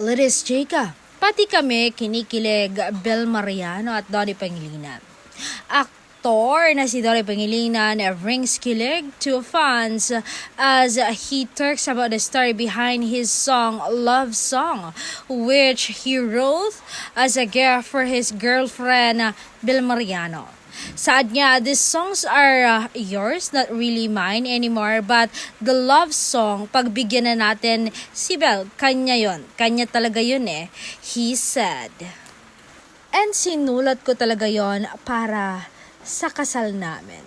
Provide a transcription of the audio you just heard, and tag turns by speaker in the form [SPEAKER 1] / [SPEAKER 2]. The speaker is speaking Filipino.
[SPEAKER 1] Liris Jacob. Pati kami kinikilig Bel Mariano at Donnie Pangilinan. Aktor na si Donnie Pangilinan brings kilig to fans as he talks about the story behind his song Love Song, which he wrote as a gift for his girlfriend Bel Mariano. Saad niya, these songs are yours, not really mine anymore, but the love song, pagbigyan na natin si Bel, kanya yon, kanya talaga yun he said. And sinulat ko talaga yon para sa kasal namin.